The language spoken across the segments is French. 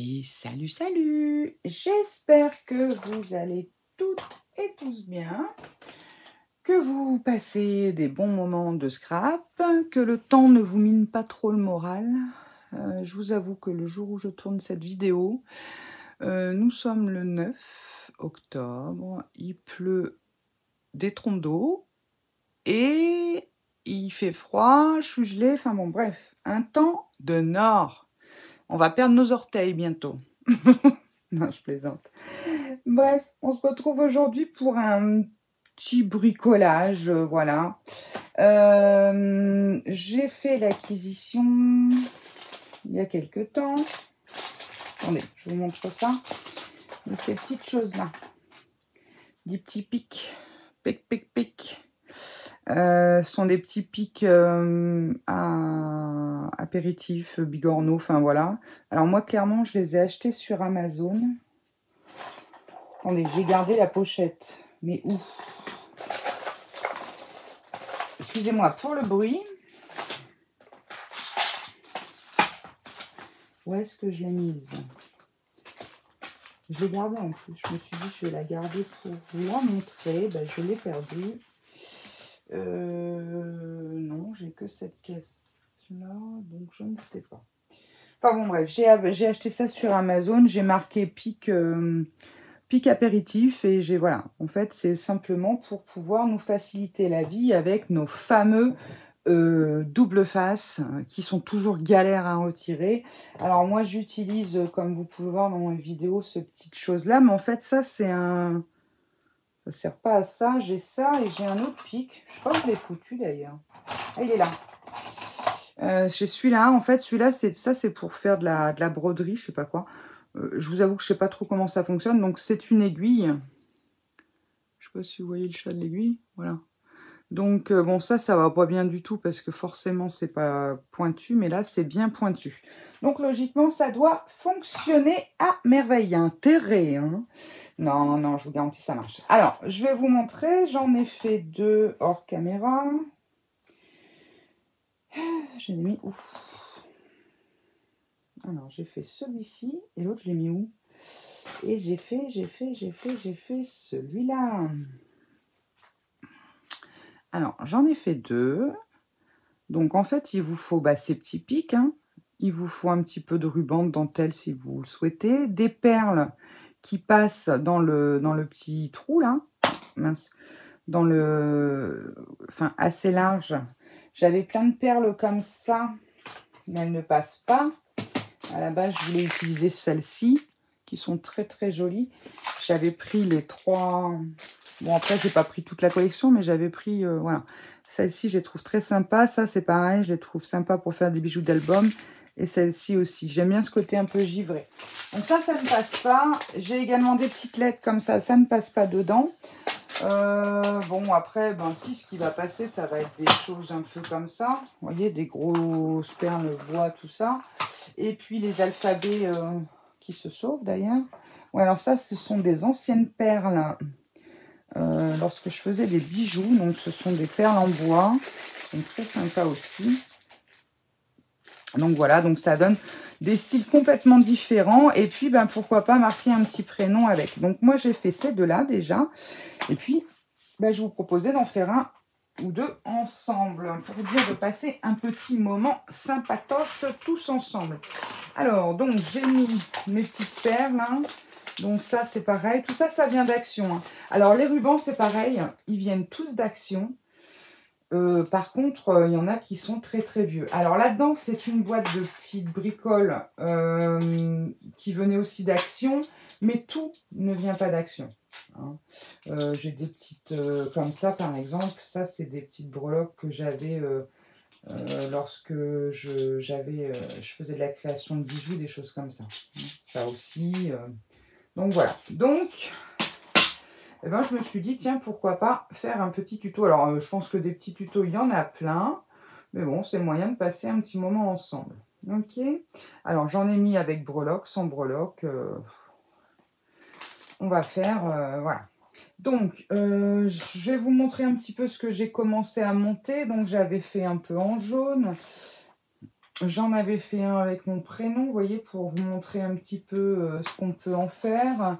Et salut, salut! J'espère que vous allez toutes et tous bien, que vous passez des bons moments de scrap, que le temps ne vous mine pas trop le moral. Je vous avoue que le jour où je tourne cette vidéo, nous sommes le 9 octobre, il pleut des trompes d'eau et il fait froid, je suis gelée, enfin bon bref, un temps de nord. On va perdre nos orteils bientôt. Non, je plaisante. Bref, on se retrouve aujourd'hui pour un petit bricolage, voilà. J'ai fait l'acquisition il y a quelques temps. Attendez, je vous montre ça. De ces petites choses-là. Des petits pics. Pic, pic, pic. Ce sont des petits pics à apéritifs, bigorneaux, enfin voilà. Alors moi, clairement, je les ai achetés sur Amazon. Attendez, j'ai gardé la pochette. Mais où? Excusez-moi pour le bruit. Où est-ce que je l'ai mise? Je l'ai gardée en plus. Je me suis dit, je vais la garder pour vous la montrer. Ben, je l'ai perdue. Non, j'ai que cette caisse-là, donc je ne sais pas. Enfin bon, bref, j'ai acheté ça sur Amazon. J'ai marqué pic apéritif et j'ai, voilà. En fait, c'est simplement pour pouvoir nous faciliter la vie avec nos fameux double face qui sont toujours galères à retirer. Alors moi, j'utilise, comme vous pouvez voir dans mes vidéos, ce petite chose-là. Mais en fait, ça, c'est un... Ça ne sert pas à ça. J'ai ça et j'ai un autre pic. Je crois que je l'ai foutu d'ailleurs. Ah, il est là. J'ai celui-là. En fait, celui-là, c'est pour faire de la broderie, je sais pas quoi. Je vous avoue que je sais pas trop comment ça fonctionne. Donc, c'est une aiguille. Je sais pas si vous voyez le chat de l'aiguille. Voilà. Donc, bon, ça va pas bien du tout parce que forcément, c'est pas pointu. Mais là, c'est bien pointu. Donc, logiquement, ça doit fonctionner à merveille. Il y a intérêt, hein. Non, non, je vous garantis, ça marche. Alors, je vais vous montrer. J'en ai fait 2 hors caméra. Je les ai mis où? Alors, j'ai fait celui-ci et l'autre, je l'ai mis où? Et j'ai fait celui-là. Alors, j'en ai fait 2. Donc, en fait, il vous faut ces petits pics. Hein. Il vous faut un petit peu de ruban de dentelle si vous le souhaitez. Des perles qui passent dans le petit trou, là. Mince. Dans le... Enfin, assez large. J'avais plein de perles comme ça, mais elles ne passent pas. À la base, je voulais utiliser celles-ci, qui sont très très jolies. J'avais pris les 3... Bon, après, j'ai pas pris toute la collection, mais j'avais pris... voilà. Celle-ci, je les trouve très sympa. Ça, c'est pareil, je les trouve sympa pour faire des bijoux d'album. Et celle-ci aussi. J'aime bien ce côté un peu givré. Donc ça ne passe pas. J'ai également des petites lettres comme ça ne passe pas dedans. Bon, après, si, ce qui va passer, ça va être des choses un peu comme ça. Vous voyez, des grosses perles bois, tout ça. Et puis les alphabets qui se sauvent d'ailleurs. Ouais, alors ça, ce sont des anciennes perles lorsque je faisais des bijoux. Donc ce sont des perles en bois. Donc très sympa aussi. Donc voilà, donc ça donne des styles complètement différents. Et puis, pourquoi pas marquer un petit prénom avec. Donc moi, j'ai fait ces deux-là déjà. Et puis, je vous proposais d'en faire un ou deux ensemble. Pour vous dire de passer un petit moment sympatoche tous ensemble. Alors, donc, j'ai mis mes petites perles. Hein. Donc ça, c'est pareil. Tout ça, ça vient d'Action. Hein. Alors, les rubans, c'est pareil. Ils viennent tous d'Action. Par contre, il y en a qui sont très très vieux. Alors là-dedans, c'est une boîte de petites bricoles qui venait aussi d'Action, mais tout ne vient pas d'Action. Hein. J'ai des petites comme ça, par exemple. Ça, c'est des petites breloques que j'avais lorsque je faisais de la création de bijoux, des choses comme ça. Hein. Ça aussi. Donc voilà. Donc... Eh ben, je me suis dit, tiens, pourquoi pas faire un petit tuto. Alors, je pense que des petits tutos, il y en a plein. Mais bon, c'est le moyen de passer un petit moment ensemble. Ok. Alors, j'en ai mis avec breloque, sans breloque. On va faire, voilà. Donc, je vais vous montrer un petit peu ce que j'ai commencé à monter. Donc, j'avais fait un peu en jaune. J'en avais fait un avec mon prénom, vous voyez, pour vous montrer un petit peu ce qu'on peut en faire.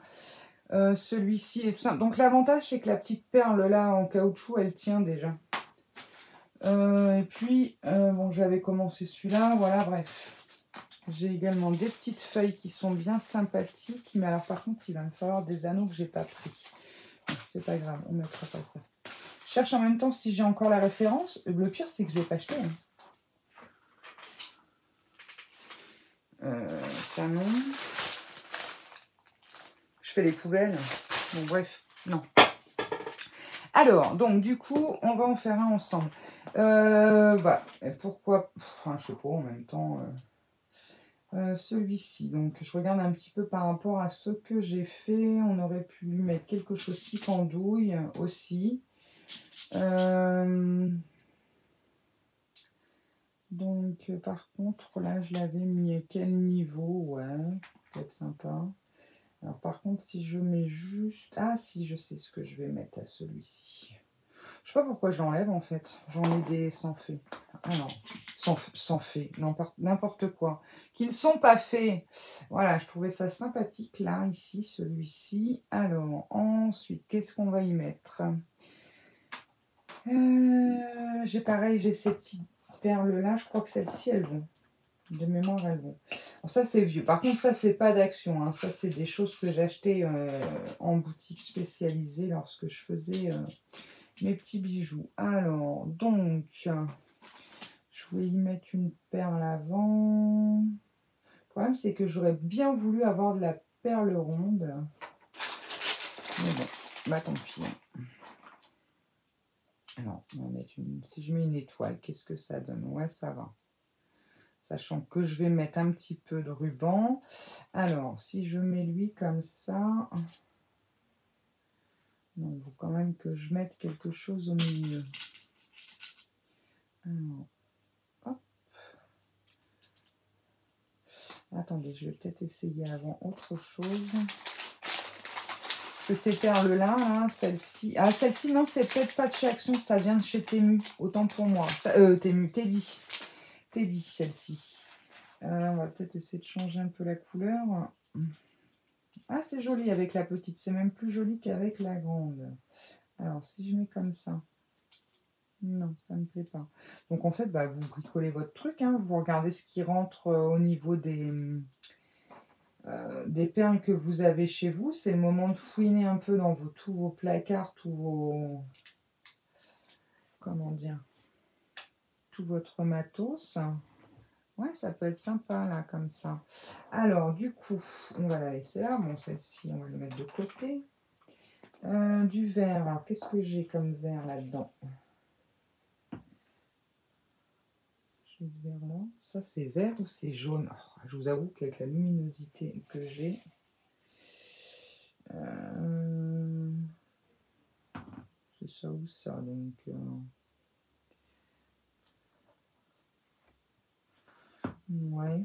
Celui-ci est tout simple. Donc l'avantage, c'est que la petite perle là en caoutchouc, elle tient déjà. Et puis, bon, j'avais commencé celui-là, voilà, bref. J'ai également des petites feuilles qui sont bien sympathiques, mais alors par contre, il va me falloir des anneaux que j'ai pas pris. C'est pas grave, on ne mettra pas ça. Je cherche en même temps si j'ai encore la référence. Le pire, c'est que je ne l'ai pas acheté. Ça non. Je fais les poubelles. Bon, bref, non. Alors, donc, du coup, on va en faire un ensemble. Bah, pourquoi... Enfin, je sais pas, en même temps... celui-ci, donc je regarde un petit peu par rapport à ce que j'ai fait. On aurait pu lui mettre quelque chose qui pendouille aussi. Donc par contre là je l'avais mis à quel niveau? Ouais, peut-être sympa. Alors par contre si je mets juste... Ah si, je sais ce que je vais mettre à celui-ci. Je sais pas pourquoi je l'enlève en fait. J'en ai des sans fait. Ah non, sans fait, n'importe quoi. Qui ne sont pas faits. Voilà, je trouvais ça sympathique là, ici, celui-ci. Alors, ensuite, qu'est-ce qu'on va y mettre? J'ai ces petites perles là. Je crois que celles-ci, elles vont. De mémoire, elles vont. Bon, ça, c'est vieux. Par contre, ça, c'est pas d'action. Hein. Ça, c'est des choses que j'achetais en boutique spécialisée lorsque je faisais... mes petits bijoux. Alors, donc, je vais y mettre une perle avant. Le problème, c'est que j'aurais bien voulu avoir de la perle ronde. Mais bon, bah tant pis. Alors, on va mettre une... Si je mets une étoile, qu'est-ce que ça donne? Ouais, ça va. Sachant que je vais mettre un petit peu de ruban. Alors, si je mets lui comme ça... Non, il faut quand même que je mette quelque chose au milieu. Alors, hop. Attendez, je vais peut-être essayer avant autre chose. Que ces perles-là, hein, celle-ci... Ah, celle-ci, non, c'est peut-être pas de chez Action, ça vient de chez Temu. Autant pour moi. Temu, Teddy. Teddy, celle-ci. On va peut-être essayer de changer un peu la couleur. Ah, c'est joli avec la petite. C'est même plus joli qu'avec la grande. Alors, si je mets comme ça. Non, ça ne me plaît pas. Donc, en fait, bah, vous bricolez votre truc. Hein, vous regardez ce qui rentre au niveau des perles que vous avez chez vous. C'est le moment de fouiner un peu dans tous vos placards, tous vos... Comment dire? Tout votre matos. Ouais, ça peut être sympa, là, comme ça. Alors, du coup, on va la laisser là. Bon, celle-ci, on va la mettre de côté. Du vert. Alors, qu'est-ce que j'ai comme vert là-dedans? J'ai du vert là. Ça, c'est vert ou c'est jaune? Oh, je vous avoue qu'avec la luminosité que j'ai... c'est ça ou ça, donc... Ouais.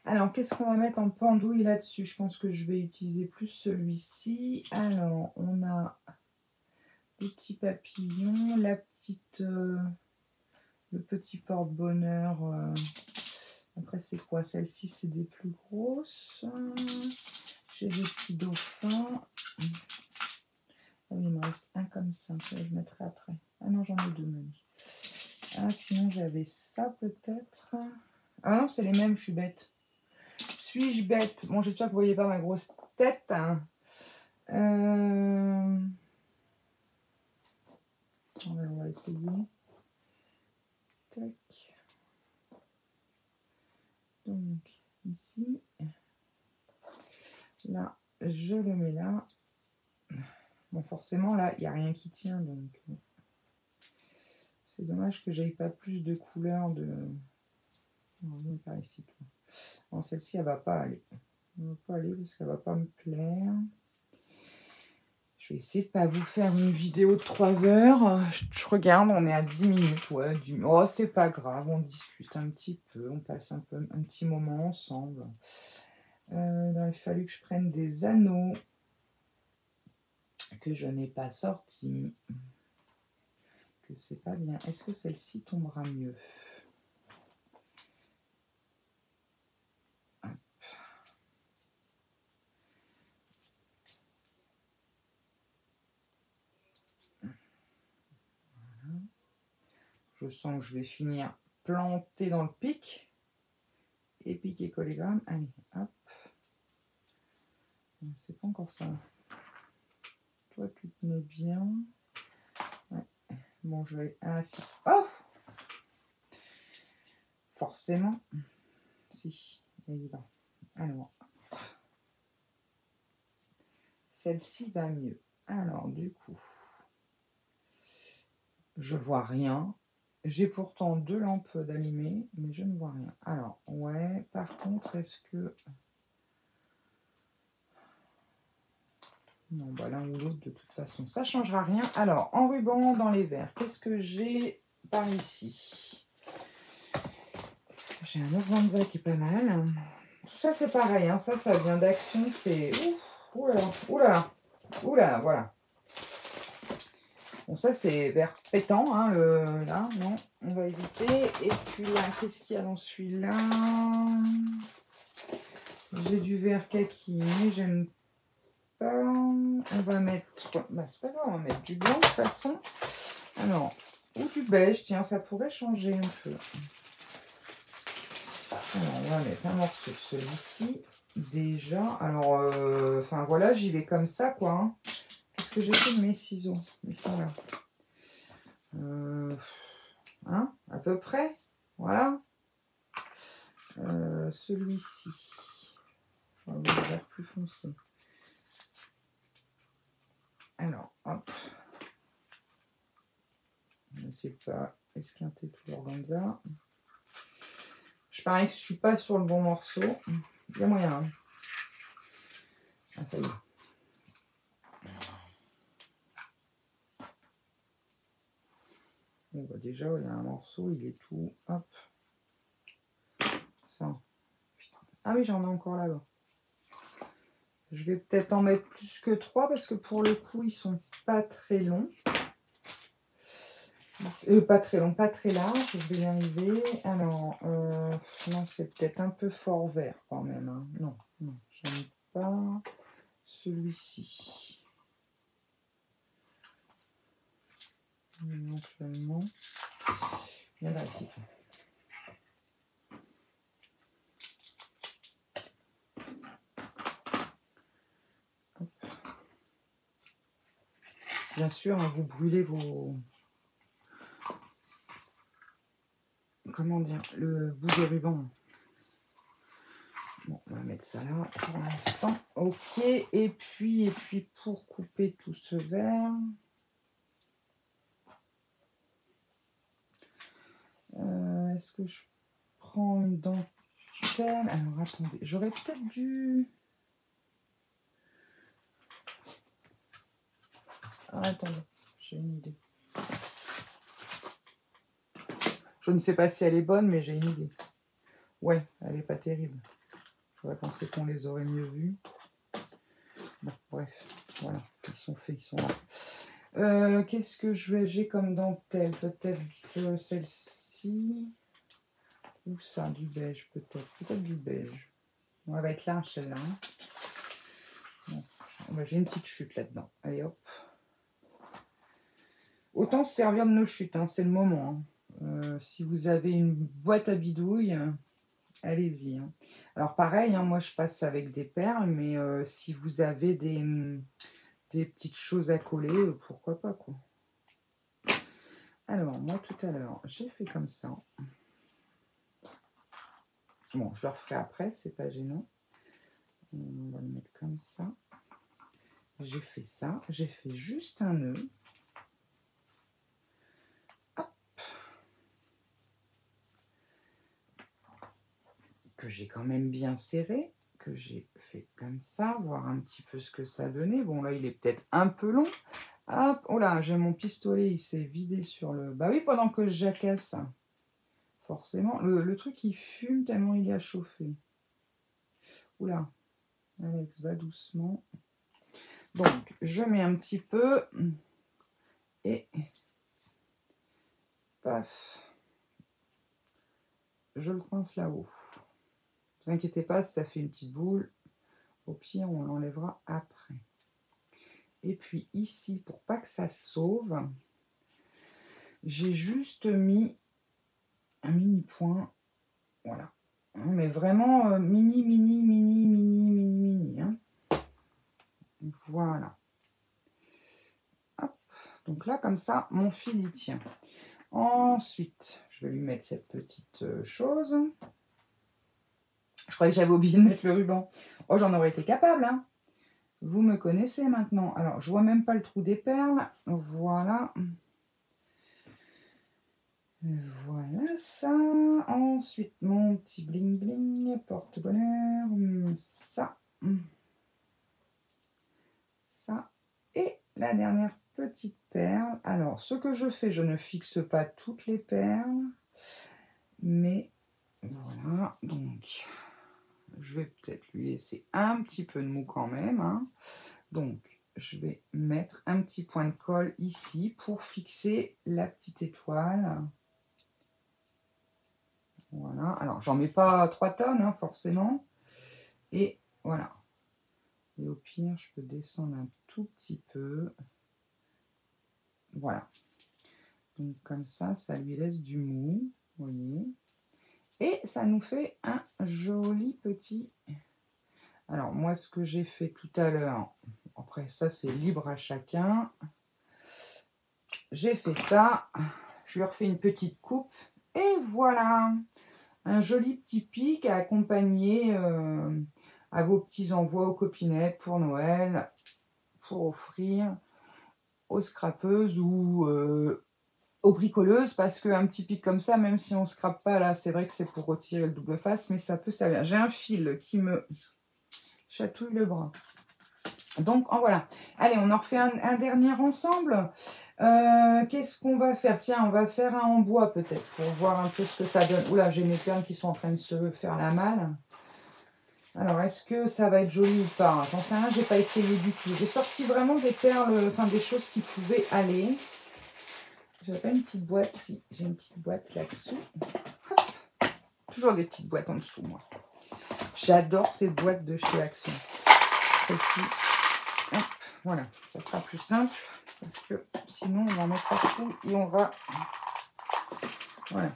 Alors, qu'est-ce qu'on va mettre en pendouille là-dessus? Je pense que je vais utiliser plus celui-ci. Alors, on a des petits papillons, la petite, le petit porte-bonheur. Après, c'est quoi? Celle-ci, c'est des plus grosses. J'ai des petits dauphins. Ah oui, il me reste un comme ça. Je le mettrai après. Ah non, j'en ai deux même. Ah, sinon, j'avais ça peut-être. Ah non, c'est les mêmes, je suis bête. Suis-je bête? Bon, j'espère que vous ne voyez pas ma grosse tête. On va essayer. Tac. Donc, ici. Là, je le mets là. Bon, forcément, là, il n'y a rien qui tient. Donc, c'est dommage que j'aille pas plus de couleurs de... Non, par ici. Bon, celle-ci, elle va pas aller. Elle va pas aller parce qu'elle va pas me plaire. Je vais essayer de pas vous faire une vidéo de 3 heures. Je regarde, on est à 10 minutes. Ouais, oh, c'est pas grave, on discute un petit peu, on passe un petit moment ensemble. Il a fallu que je prenne des anneaux que je n'ai pas sortis, que c'est pas bien. Est-ce que celle-ci tombera mieux? Je sens que je vais finir planté dans le pic. Et pic et collégramme. Allez, hop. C'est pas encore ça. Toi, tu te mets bien. Ouais. Bon, je vais... Ah, si. Oh! Forcément. Si. Évident. Alors. Celle-ci va mieux. Alors, du coup, je vois rien. J'ai pourtant 2 lampes d'allumées, mais je ne vois rien. Alors, ouais, par contre, est-ce que... Non, bah l'un ou l'autre, de toute façon, ça ne changera rien. Alors, en ruban dans les verres, qu'est-ce que j'ai par ici? J'ai un organza qui est pas mal. Tout ça, c'est pareil, hein. Ça vient d'Action, c'est... Oulala, oulala, oulala, voilà. Bon, ça, c'est vert pétant, hein, là, non, on va éviter. Et puis là, qu'est-ce qu'il y a dans celui-là? J'ai du vert kaki, mais j'aime pas. On va mettre... Bah, c'est pas grave, on va mettre du blanc, de toute façon. Alors, ou du beige, tiens, ça pourrait changer un peu. Alors, on va mettre un morceau de celui-ci, déjà. Alors, enfin, voilà, j'y vais comme ça, quoi, hein. Qu'est-ce que j'ai fait de mes ciseaux? Ils sont là. Hein, à peu près, voilà. Celui-ci, on va le vert plus foncé. Alors, hop. Je ne sais pas esquinter tout l'organza. Je parie que je suis pas sur le bon morceau. Il y a moyen. Hein. Ah, ça y est. Bon, bah déjà, il y a un morceau, il est tout... Hop. Ça. Ah oui, j'en ai encore là-bas. Je vais peut-être en mettre plus que 3 parce que pour le coup, ils sont pas très longs. Pas très long, pas très large, je vais y arriver. Alors, non, c'est peut-être un peu fort vert quand même. Hein. Non, non, j'aime pas celui-ci. Éventuellement. Il y en a ici. Bien sûr, hein, vous brûlez vos... Comment dire? Le bout de ruban. Bon, on va mettre ça là pour l'instant. Ok, et puis pour couper tout ce verre, est-ce que je prends une dentelle? Alors attendez, j'aurais peut-être dû... Ah, attendez, j'ai une idée. Je ne sais pas si elle est bonne, mais j'ai une idée. Ouais, elle n'est pas terrible. J'aurais pensé qu'on les aurait mieux vus. Bon, bref, voilà, ils sont faits, ils sont là. Qu'est-ce que j'ai comme dentelle? Peut-être celle-ci. Ou ça, du beige, peut-être. Peut-être du beige. On va être large, celle-là. Hein. Bon. Ben, j'ai une petite chute là-dedans. Allez, hop. Autant se servir de nos chutes, hein, c'est le moment. Hein. Si vous avez une boîte à bidouilles, allez-y. Hein. Alors pareil, hein, moi je passe avec des perles, mais si vous avez des petites choses à coller, pourquoi pas, quoi. Alors, moi tout à l'heure, j'ai fait comme ça. Bon, je le referai après, c'est pas gênant. On va le mettre comme ça. J'ai fait ça, j'ai fait juste un nœud. Hop. Que j'ai quand même bien serré, que j'ai fait comme ça, voir un petit peu ce que ça donnait. Bon, là, il est peut-être un peu long. Hop, oh là, j'ai mon pistolet, il s'est vidé sur le... Bah oui, pendant que je jacasse, forcément. Le truc, il fume tellement il a chauffé. Oula, Alex, va doucement. Donc, je mets un petit peu et paf. Je le coince là-haut. Ne vous inquiétez pas, si ça fait une petite boule, au pire, on l'enlèvera après. Et puis ici, pour pas que ça sauve, j'ai juste mis un mini point. Voilà. Mais vraiment mini, mini, mini, mini, mini, mini. Hein. Voilà. Hop. Donc là, comme ça, mon fil y tient. Ensuite, je vais lui mettre cette petite chose. Je croyais que j'avais oublié de mettre le ruban. Oh, j'en aurais été capable, hein. Vous me connaissez maintenant. Alors, je vois même pas le trou des perles. Voilà. Voilà ça. Ensuite, mon petit bling bling, porte-bonheur. Ça. Ça. Et la dernière petite perle. Alors, ce que je fais, je ne fixe pas toutes les perles. Mais voilà. Donc, je vais peut-être lui laisser un petit peu de mou quand même. Hein. Donc, je vais mettre un petit point de colle ici pour fixer la petite étoile. Voilà. Alors, j'en mets pas 3 tonnes, hein, forcément. Et voilà. Et au pire, je peux descendre un tout petit peu. Voilà. Donc, comme ça, ça lui laisse du mou. Vous voyez. Et ça nous fait un joli petit... Alors, moi, ce que j'ai fait tout à l'heure, après ça, c'est libre à chacun. J'ai fait ça. Je lui refais une petite coupe. Et voilà. Un joli petit pic à accompagner à vos petits envois aux copinettes pour Noël, pour offrir aux scrapeuses ou aux bricoleuses, parce qu'un petit pic comme ça, même si on ne scrape pas là, c'est vrai que c'est pour retirer le double face, mais ça peut servir. J'ai un fil qui me chatouille le bras. Donc en voilà. Allez, on en refait un dernier ensemble. Qu'est-ce qu'on va faire? Tiens, on va faire un en bois peut-être pour voir un peu ce que ça donne. Oula, j'ai mes perles qui sont en train de se faire la malle. Alors, est-ce que ça va être joli ou pas? J'en sais rien, j'ai pas essayé du tout. J'ai sorti vraiment des perles, enfin des choses qui pouvaient aller. J'avais pas une petite boîte, si. J'ai une petite boîte là-dessous. Toujours des petites boîtes en dessous, moi. J'adore ces boîtes de chez Action. Celle-ci. Hop, voilà, ça sera plus simple. Parce que sinon, on va en mettre partout et on va... Voilà.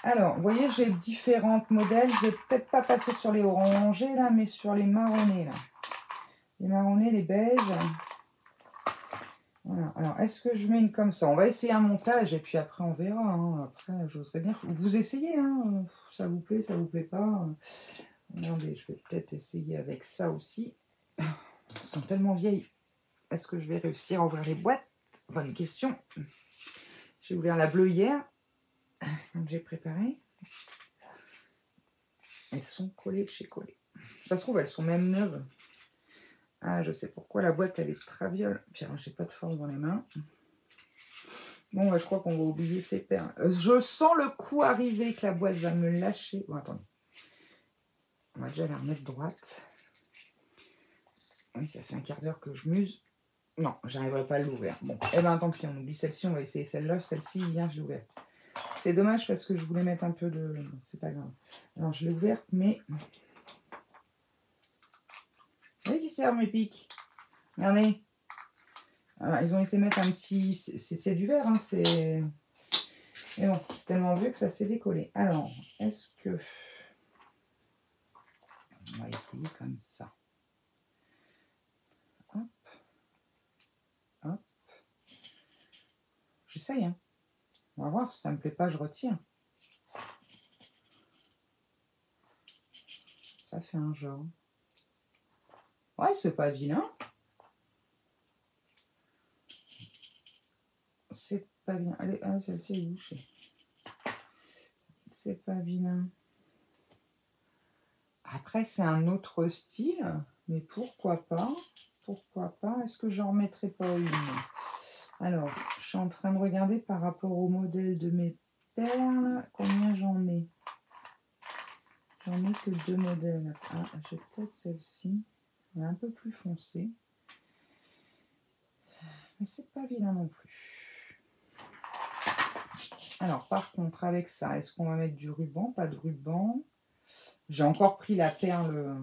Alors, vous voyez, j'ai différents modèles. Je vais peut-être pas passer sur les orangés, là, mais sur les marronnés, là. Les marronnés, les beiges. Voilà. Alors, est-ce que je mets une comme ça? On va essayer un montage et puis après, on verra. Hein. Après, j'oserais dire, vous essayez. Hein. Ça vous plaît pas. Regardez, je vais peut-être essayer avec ça aussi. Elles sont tellement vieilles. Est-ce que je vais réussir à ouvrir les boîtes? Bonne question. J'ai ouvert la bleue hier. Donc, j'ai préparé. Elles sont collées chez collées. Ça se trouve, elles sont même neuves. Ah, je sais pourquoi la boîte, elle est traviole. Puis alors, j'ai pas de force dans les mains. Bon, ouais, je crois qu'on va oublier ces perles. Je sens le coup arriver, que la boîte va me lâcher. Bon, attendez. On va déjà la remettre droite. Oui, ça fait un quart d'heure que je muse. Non, j'arriverai pas à l'ouvrir. Bon, eh ben tant pis, on oublie celle-ci, on va essayer celle-là. Celle-ci, hier, je l'ai ouverte. C'est dommage parce que je voulais mettre un peu de... C'est pas grave. Alors, je l'ai ouverte, mais... Vous voyez qui servent mes pics? Regardez. Voilà, ils ont été mettre un petit... C'est du verre, hein, c'est... Mais bon, c'est tellement vieux que ça s'est décollé. Alors, est-ce que... On va essayer comme ça. Hop. Hop. J'essaye, hein. On va voir, si ça me plaît pas, je retire. Ça fait un genre. Ouais, c'est pas vilain. C'est pas bien. Allez, ah, celle-ci est bouchée. C'est pas vilain. Après, c'est un autre style, mais pourquoi pas? Pourquoi pas? Est-ce que j'en remettrai pas une? Alors, je suis en train de regarder par rapport au modèle de mes perles, combien j'en mets. J'en ai que 2 modèles. Ah, j'ai peut-être celle-ci. Elle est un peu plus foncée. Mais c'est pas vilain non plus. Alors, par contre, avec ça, est-ce qu'on va mettre du ruban? Pas de ruban. J'ai encore pris la perle.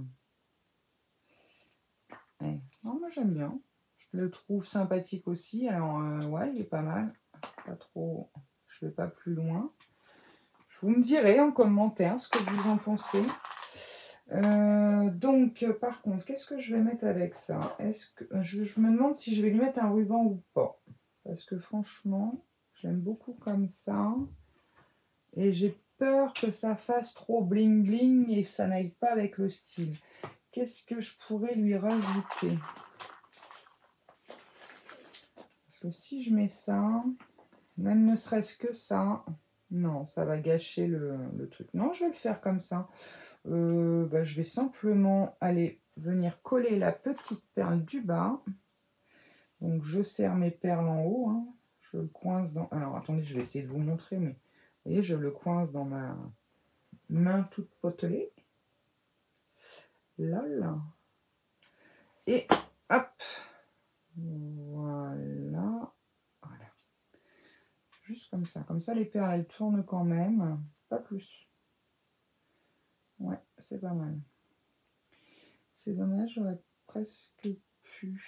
Ouais. Non, moi, j'aime bien. Je le trouve sympathique aussi. Alors, ouais, il est pas mal. Pas trop... Je vais pas plus loin. Vous me direz en commentaire ce que vous en pensez. Donc, par contre, qu'est-ce que je vais mettre avec ça? Est-ce que je me demande si je vais lui mettre un ruban ou pas. Parce que franchement, j'aime beaucoup comme ça. Et j'ai peur que ça fasse trop bling bling et que ça n'aille pas avec le style. Qu'est-ce que je pourrais lui rajouter? Parce que si je mets ça, même ne serait-ce que ça, non, ça va gâcher le truc. Non, je vais le faire comme ça. Je vais simplement aller venir coller la petite perle du bas. Donc, je serre mes perles en haut. Hein. Je le coince dans... Alors, attendez, je vais essayer de vous montrer, mais vous voyez, je le coince dans ma main toute potelée. Là, là. Et hop. Voilà. Voilà. Juste comme ça. Comme ça, les perles, elles tournent quand même. Pas plus. Ouais, c'est pas mal. C'est dommage, j'aurais presque pu...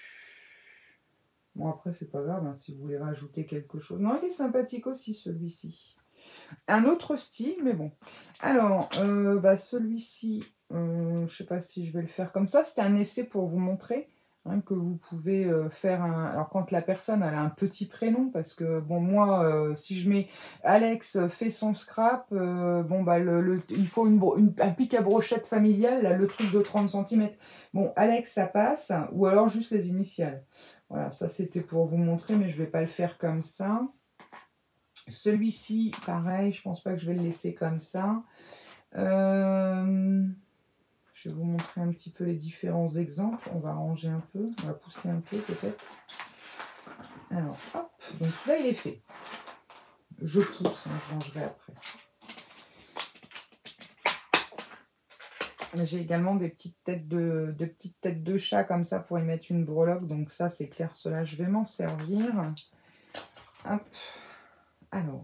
Bon, après, c'est pas grave, hein, si vous voulez rajouter quelque chose. Non, il est sympathique aussi, celui-ci. Un autre style, mais bon. Alors, celui-ci, je sais pas si je vais le faire comme ça. C'était un essai pour vous montrer hein, que vous pouvez faire un... Alors, quand la personne elle a un petit prénom, parce que, bon, moi, si je mets Alex fait son scrap, il faut un pic à brochette familial, là, le truc de 30 cm. Bon, Alex, ça passe, ou alors juste les initiales. Voilà, ça, c'était pour vous montrer, mais je vais pas le faire comme ça. Celui-ci, pareil, je pense pas que je vais le laisser comme ça. Je vais vous montrer un petit peu les différents exemples. On va ranger un peu, on va pousser un peu peut-être. Alors, hop, donc là il est fait. Je pousse, hein, je rangerai après. J'ai également des petites têtes de chat comme ça pour y mettre une breloque. Donc ça, c'est clair, cela, je vais m'en servir. Hop. Alors,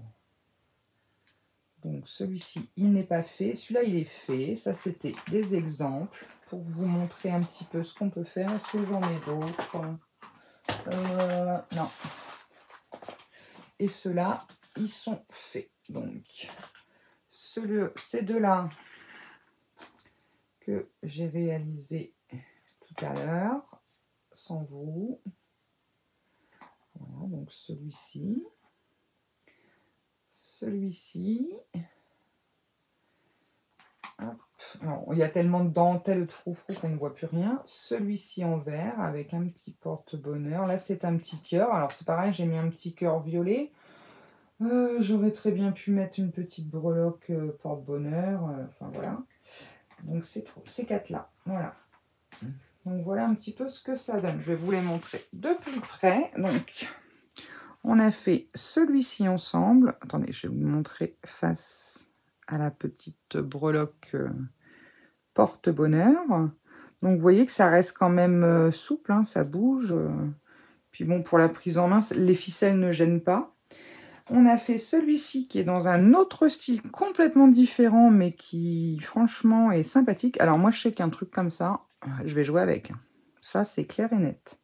donc celui-ci, il n'est pas fait. Celui-là, il est fait. Ça, c'était des exemples pour vous montrer un petit peu ce qu'on peut faire. Est-ce que j'en ai d'autres? Non. Et ceux-là, ils sont faits. Donc, ces deux-là que j'ai réalisé tout à l'heure, sans vous. Voilà, donc celui-ci. Celui-ci. Alors, il y a tellement de dentelle de froufrou qu'on ne voit plus rien. Celui-ci en vert avec un petit porte-bonheur. Là, c'est un petit cœur. Alors, c'est pareil, j'ai mis un petit cœur violet. J'aurais très bien pu mettre une petite breloque porte-bonheur. Enfin, voilà. Donc, c'est tout. Ces quatre-là. Voilà. Donc, voilà un petit peu ce que ça donne. Je vais vous les montrer de plus près. Donc, on a fait celui-ci ensemble. Attendez, je vais vous montrer face à la petite breloque porte-bonheur. Donc, vous voyez que ça reste quand même souple, hein, ça bouge. Puis bon, pour la prise en main, les ficelles ne gênent pas. On a fait celui-ci qui est dans un autre style complètement différent, mais qui, franchement, est sympathique. Alors, moi, je sais qu'un truc comme ça, je vais jouer avec. Ça, c'est clair et net.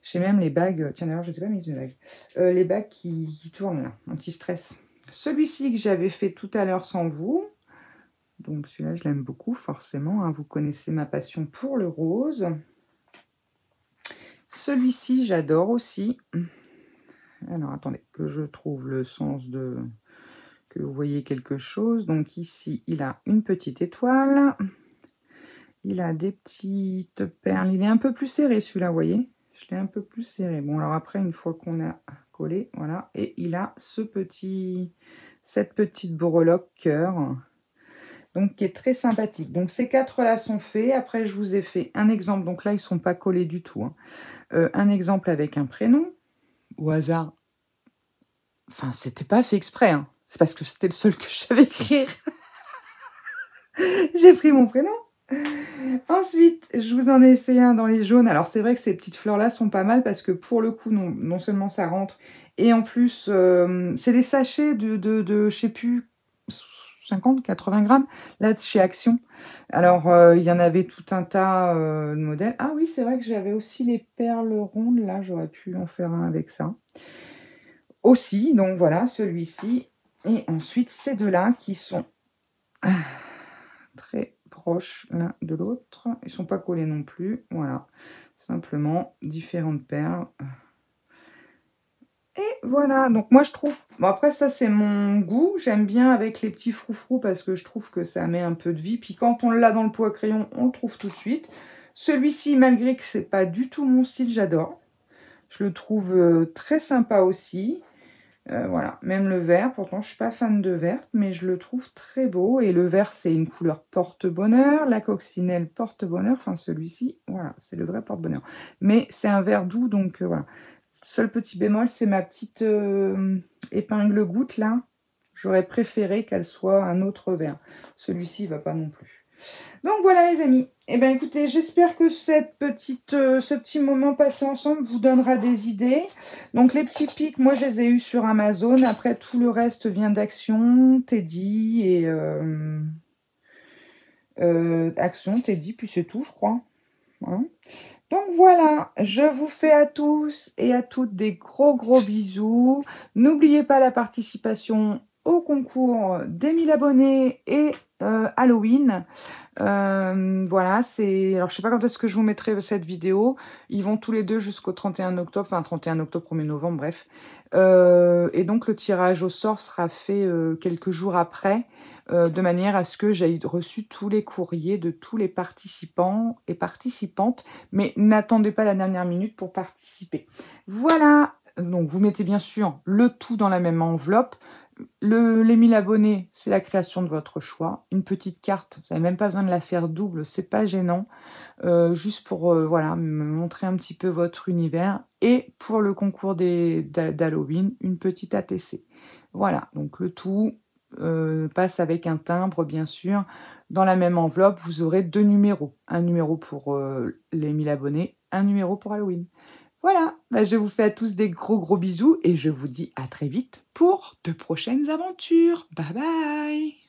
J'ai même les bagues... Tiens, d'ailleurs, je ne sais pas mis mes bagues. Les bagues qui tournent, là, anti-stress. Celui-ci que j'avais fait tout à l'heure sans vous. Donc, celui-là, je l'aime beaucoup, forcément. Hein. Vous connaissez ma passion pour le rose. Celui-ci, j'adore aussi. Alors, attendez, que je trouve le sens de... que vous voyez quelque chose. Donc, ici, il a une petite étoile. Il a des petites perles. Il est un peu plus serré, celui-là, vous voyez. Je l'ai un peu plus serré. Bon, alors après, une fois qu'on a collé, voilà. Et il a cette petite breloque cœur. Donc, qui est très sympathique. Donc, ces quatre-là sont faits. Après, je vous ai fait un exemple. Donc là, ils ne sont pas collés du tout. Hein. Un exemple avec un prénom. Au hasard. Enfin, c'était pas fait exprès. Hein. C'est parce que c'était le seul que je savais écrire. J'ai pris mon prénom. Ensuite, je vous en ai fait un dans les jaunes. Alors, c'est vrai que ces petites fleurs-là sont pas mal parce que pour le coup, non seulement ça rentre, et en plus, c'est des sachets je sais plus, 50, 80 grammes, là, chez Action. Alors, il y en avait tout un tas de modèles. Ah oui, c'est vrai que j'avais aussi les perles rondes. Là, j'aurais pu en faire un avec ça. Aussi, donc voilà, celui-ci. Et ensuite, ces deux-là qui sont très proches l'un de l'autre. Ils sont pas collés non plus. Voilà, simplement différentes perles. Et voilà, donc moi je trouve, bon après ça c'est mon goût, j'aime bien avec les petits froufrous parce que je trouve que ça met un peu de vie, puis quand on l'a dans le pot à crayon, on le trouve tout de suite. Celui-ci, malgré que c'est pas du tout mon style, j'adore. Je le trouve très sympa aussi. Voilà, même le vert, pourtant je suis pas fan de vert, mais je le trouve très beau. Et le vert, c'est une couleur porte-bonheur, la coccinelle porte-bonheur, enfin celui-ci, voilà, c'est le vrai porte-bonheur. Mais c'est un vert doux, donc voilà. Seul petit bémol, c'est ma petite épingle goutte là. J'aurais préféré qu'elle soit un autre vert. Celui-ci, il va pas non plus. Donc voilà les amis. Eh bien écoutez, j'espère que ce petit moment passé ensemble vous donnera des idées. Donc les petits pics, moi je les ai eus sur Amazon. Après tout le reste vient d'Action, Teddy et Action, Teddy, puis c'est tout je crois. Hein. Donc voilà, je vous fais à tous et à toutes des gros bisous. N'oubliez pas la participation au concours des 1000 abonnés et Halloween. Voilà, alors je sais pas quand est-ce que je vous mettrai cette vidéo. Ils vont tous les deux jusqu'au 31 octobre, enfin 31 octobre, 1er novembre, bref. Et donc le tirage au sort sera fait quelques jours après, de manière à ce que j'aie reçu tous les courriers de tous les participants et participantes. Mais n'attendez pas la dernière minute pour participer. Voilà, donc vous mettez bien sûr le tout dans la même enveloppe. Les 1000 abonnés, c'est la création de votre choix. Une petite carte, vous n'avez même pas besoin de la faire double, c'est pas gênant. Juste pour voilà, me montrer un petit peu votre univers. Et pour le concours d'Halloween, une petite ATC. Voilà, donc le tout passe avec un timbre, bien sûr. Dans la même enveloppe, vous aurez 2 numéros. Un numéro pour les 1000 abonnés, un numéro pour Halloween. Voilà, bah, je vous fais à tous des gros bisous et je vous dis à très vite pour de prochaines aventures. Bye bye!